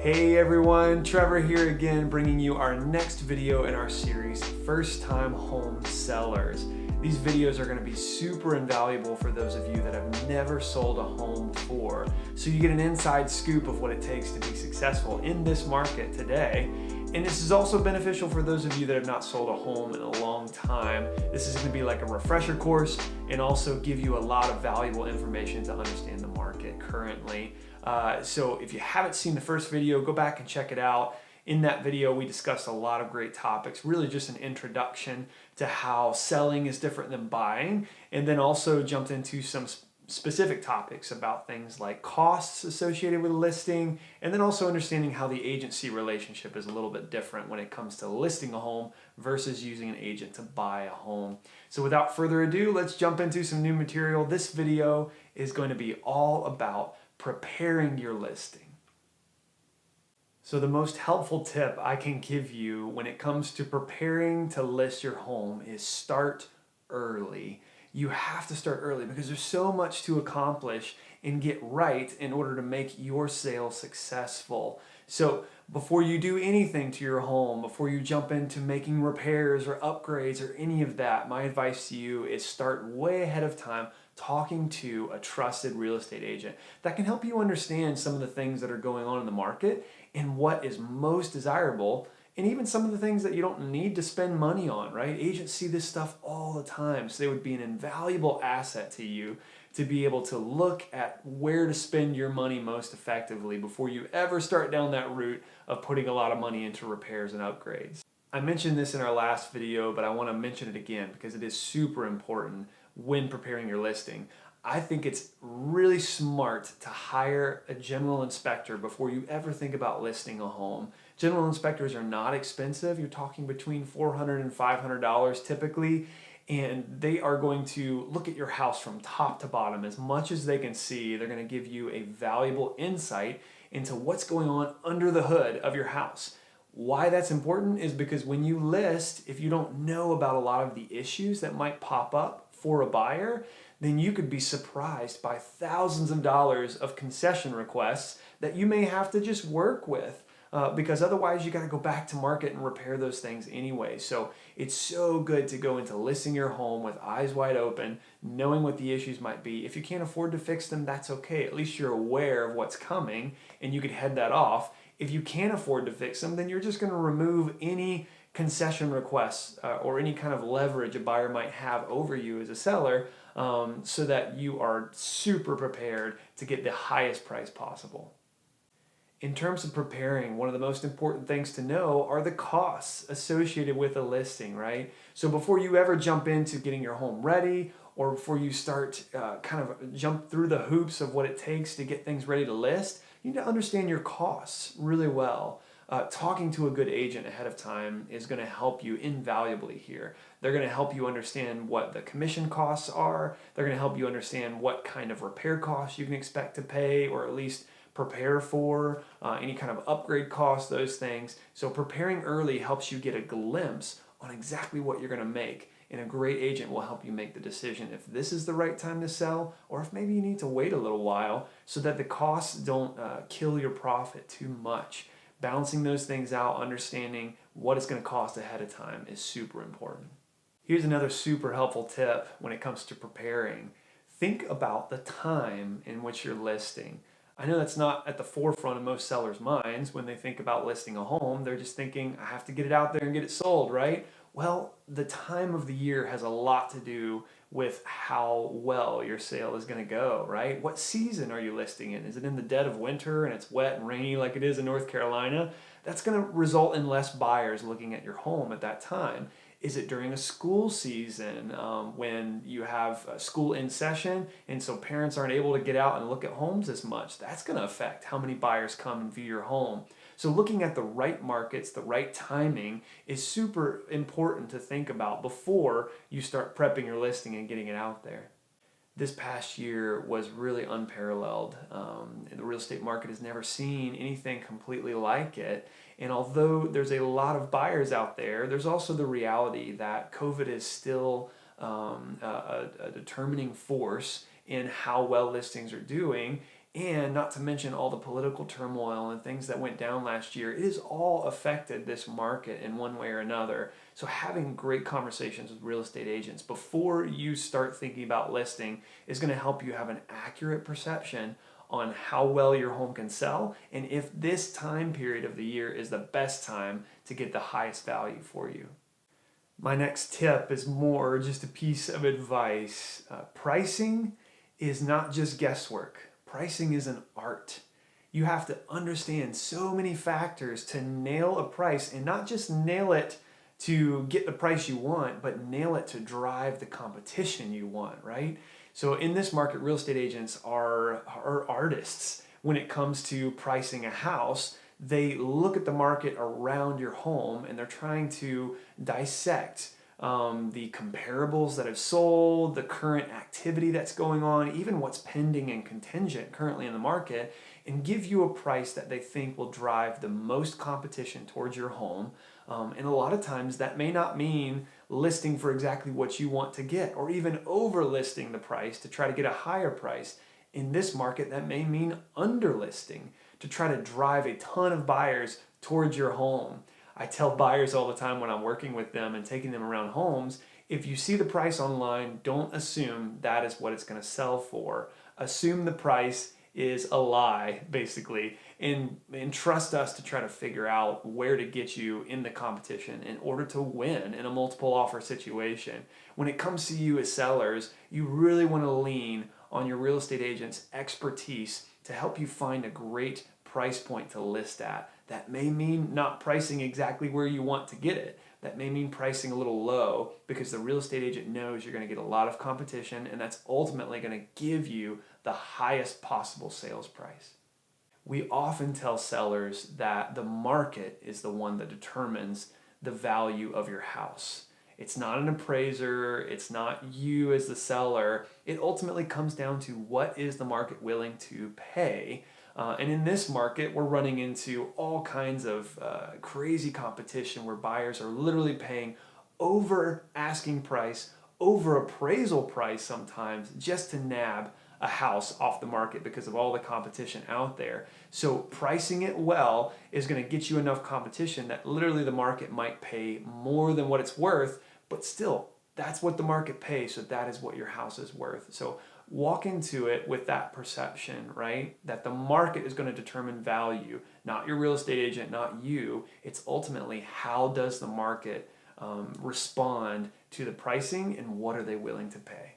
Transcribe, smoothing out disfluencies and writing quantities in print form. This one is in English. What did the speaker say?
Hey everyone, Trevor here again, bringing you our next video in our series, First Time Home Sellers. These videos are going to be super invaluable for those of you that have never sold a home before, so you get an inside scoop of what it takes to be successful in this market today. And this is also beneficial for those of you that have not sold a home in a long time. This is going to be like a refresher course and also give you a lot of valuable information to understand the market currently. So if you haven't seen the first video, go back and check it out. In that video, we discussed a lot of great topics, really just an introduction to how selling is different than buying, and then also jumped into some specific topics about things like costs associated with listing, and then also understanding how the agency relationship is a little bit different when it comes to listing a home versus using an agent to buy a home. So without further ado, let's jump into some new material. This video is going to be all about preparing your listing. So the most helpful tip I can give you when it comes to preparing to list your home is start early. You have to start early because there's so much to accomplish and get right in order to make your sale successful. So before you do anything to your home, before you jump into making repairs or upgrades or any of that, my advice to you is start way ahead of time talking to a trusted real estate agent that can help you understand some of the things that are going on in the market and what is most desirable, and even some of the things that you don't need to spend money on, right? Agents see this stuff all the time, so they would be an invaluable asset to you to be able to look at where to spend your money most effectively before you ever start down that route of putting a lot of money into repairs and upgrades. I mentioned this in our last video, but I want to mention it again because it is super important when preparing your listing. I think it's really smart to hire a general inspector before you ever think about listing a home. General inspectors are not expensive. You're talking between $400 and $500 typically, and they are going to look at your house from top to bottom as much as they can see. They're going to give you a valuable insight into what's going on under the hood of your house. Why that's important is because when you list, if you don't know about a lot of the issues that might pop up for a buyer, then you could be surprised by thousands of dollars of concession requests that you may have to just work with because otherwise you got to go back to market and repair those things anyway. So it's so good to go into listing your home with eyes wide open, knowing what the issues might be. If you can't afford to fix them, that's okay. At least you're aware of what's coming and you could head that off. If you can't afford to fix them, then you're just going to remove any concession requests or any kind of leverage a buyer might have over you as a seller, so that you are super prepared to get the highest price possible. In terms of preparing, one of the most important things to know are the costs associated with a listing, right? So before you ever jump into getting your home ready, or before you start jump through the hoops of what it takes to get things ready to list, you need to understand your costs really well. Talking to a good agent ahead of time is going to help you invaluably here. They're going to help you understand what the commission costs are. They're going to help you understand what kind of repair costs you can expect to pay, or at least prepare for, any kind of upgrade costs, those things. So preparing early helps you get a glimpse on exactly what you're going to make. And a great agent will help you make the decision if this is the right time to sell, or if maybe you need to wait a little while so that the costs don't kill your profit too much. Balancing those things out, understanding what it's going to cost ahead of time is super important. Here's another super helpful tip when it comes to preparing. Think about the time in which you're listing. I know that's not at the forefront of most sellers' minds when they think about listing a home. They're just thinking, I have to get it out there and get it sold, right? Well, the time of the year has a lot to do with how well your sale is going to go, right? What season are you listing in? Is it in the dead of winter and it's wet and rainy like it is in North Carolina? That's going to result in less buyers looking at your home at that time. Is it during a school season when you have school in session and so parents aren't able to get out and look at homes as much? That's going to affect how many buyers come and view your home. So looking at the right markets, the right timing is super important to think about before you start prepping your listing and getting it out there. This past year was really unparalleled. The real estate market has never seen anything completely like it. And although there's a lot of buyers out there, there's also the reality that COVID is still a determining force in how well listings are doing. And not to mention all the political turmoil and things that went down last year, it has all affected this market in one way or another. So having great conversations with real estate agents before you start thinking about listing is going to help you have an accurate perception on how well your home can sell and if this time period of the year is the best time to get the highest value for you. My next tip is more just a piece of advice. Pricing is not just guesswork. Pricing is an art. You have to understand so many factors to nail a price, and not just nail it to get the price you want, but nail it to drive the competition you want, right? So in this market, real estate agents are artists when it comes to pricing a house. They look at the market around your home and they're trying to dissect the comparables that have sold, the current activity that's going on, even what's pending and contingent currently in the market, and give you a price that they think will drive the most competition towards your home. And a lot of times that may not mean listing for exactly what you want to get, or even overlisting the price to try to get a higher price. In this market, that may mean underlisting to try to drive a ton of buyers towards your home. I tell buyers all the time when I'm working with them and taking them around homes, if you see the price online, don't assume that is what it's going to sell for. Assume the price is a lie, basically, and trust us to try to figure out where to get you in the competition in order to win in a multiple offer situation. When it comes to you as sellers, you really want to lean on your real estate agent's expertise to help you find a great price point to list at. That may mean not pricing exactly where you want to get it. That may mean pricing a little low because the real estate agent knows you're going to get a lot of competition, and that's ultimately going to give you the highest possible sales price. We often tell sellers that the market is the one that determines the value of your house. It's not an appraiser, it's not you as the seller. It ultimately comes down to what is the market willing to pay. And in this market, we're running into all kinds of crazy competition where buyers are literally paying over asking price, over appraisal price sometimes, just to nab a house off the market because of all the competition out there. So pricing it well is going to get you enough competition that literally the market might pay more than what it's worth, but still, that's what the market pays, so that is what your house is worth. So walk into it with that perception, right? That the market is going to determine value, not your real estate agent, not you. It's ultimately how does the market respond to the pricing and what are they willing to pay.